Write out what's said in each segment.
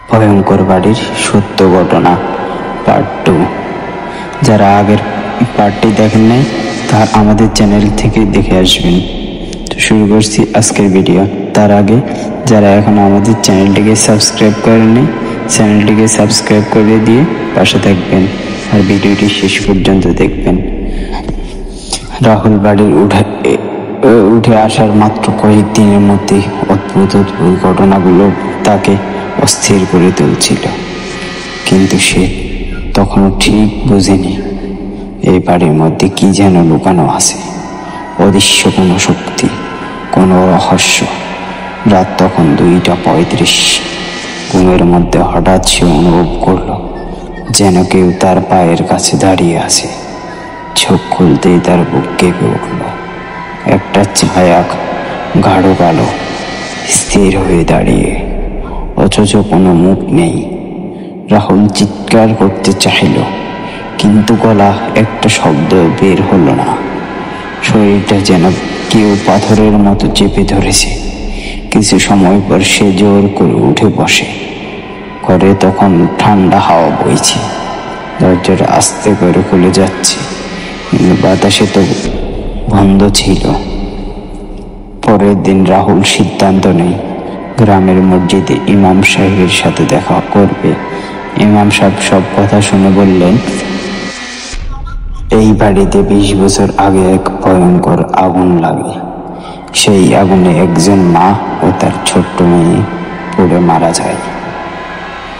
ভয়ঙ্কর বাড়ির সত্য ঘটনা পার্ট 2। যারা আগের পার্টটি দেখেন নাই তারা আমাদের চ্যানেল থেকে দেখে আসবেন। তো শুরু করছি আজকের ভিডিও। তার আগে যারা এখন আমাদের চ্যানেলটিকে সাবস্ক্রাইব করেননি, চ্যানেলটিকে সাবস্ক্রাইব করে দিয়ে পাশে থাকবেন আর ভিডিওটি শেষ পর্যন্ত দেখবেন। রাহুল বাড়ির উঠে আসার মাত্র কয়েকদিনের মধ্যে অদ্ভুত ঘটনাগুলো তাকে অস্থির করে তুলছিল, কিন্তু সে তখনও ঠিক বুঝেনি এই বাড়ির মধ্যে কি যেন লুকানো আছে, অদৃশ্য কোনো শক্তি, কোনো রহস্য। রাত তখন 2:35। ঘুমের মধ্যে হঠাৎ সে অনুভব করল যেন কেউ তার পায়ের কাছে দাঁড়িয়ে আছে। চোখ খুলতেই তার বুক কেঁপে উঠল। একটা ছায়া, গাঢ় কালো, স্থির হয়ে দাঁড়িয়ে, অথচ কোনো মুখ নেই। রাহুল চিৎকার করতে চাইল, কিন্তু গলা একটা শব্দ বের হলো না। শরীরটা যেন কেউ পাথরের মতো চেপে ধরেছে। কিছু সময় পর সে জোর করে উঠে বসে। ঘরে তখন ঠান্ডা হাওয়া বইছে, দরজাটা আস্তে করে খুলে যাচ্ছে, কিন্তু বাতাসে তো বন্ধ ছিল। পরের দিন রাহুল সিদ্ধান্ত নেয় গ্রামের মসজিদে ইমাম সাহেবের সাথে দেখা করবে। ইমাম সাহেব সব কথা শুনে বললেন, এই বাড়িতে 20 বছর আগে এক ভয়ঙ্কর আগুন লাগে। সেই আগুনে একজন মা ও তার ছোট্ট মেয়ে পুড়ে মারা যায়।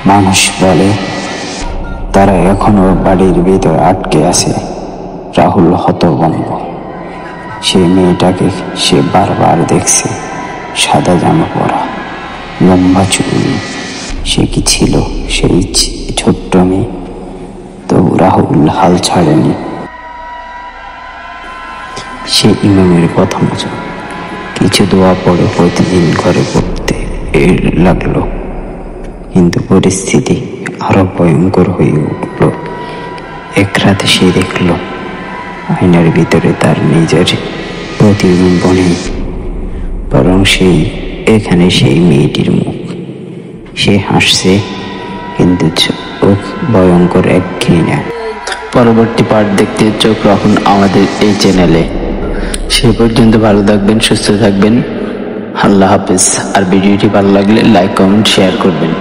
মানুষ বলে তারা এখনো বাড়ির ভিতর আটকে আছে। রাহুল হতভম্ব। সেই মেয়েটাকে সে বারবার দেখছে, সাদা জামা পরা, লম্বা চুল। সে কি ছিল সেই ছোট্ট মেয়ে? তবু রাহুল হাল ছাড়েনি। সে ইমামের কথা মতো কিছু দোয়া পড়ে প্রতিদিন ঘরে পড়তে লাগলো, কিন্তু পরিস্থিতি আরো ভয়ঙ্কর হয়ে উঠল। এক রাতে সে দেখল আয়নার ভিতরে তার নিজের প্রতিবিম্ব নেই, বরং এখানে সেই মেয়েটির মুখ। সে হাসছে, কিন্তু চোখ ভয়ঙ্কর এক ঘৃণা। পরবর্তী পার্ট দেখতে চোখ রাখুন আমাদের এই চ্যানেলে। সে পর্যন্ত ভালো থাকবেন, সুস্থ থাকবেন। আল্লাহ হাফেজ। আর ভিডিওটি ভালো লাগলে লাইক, কমেন্ট, শেয়ার করবেন।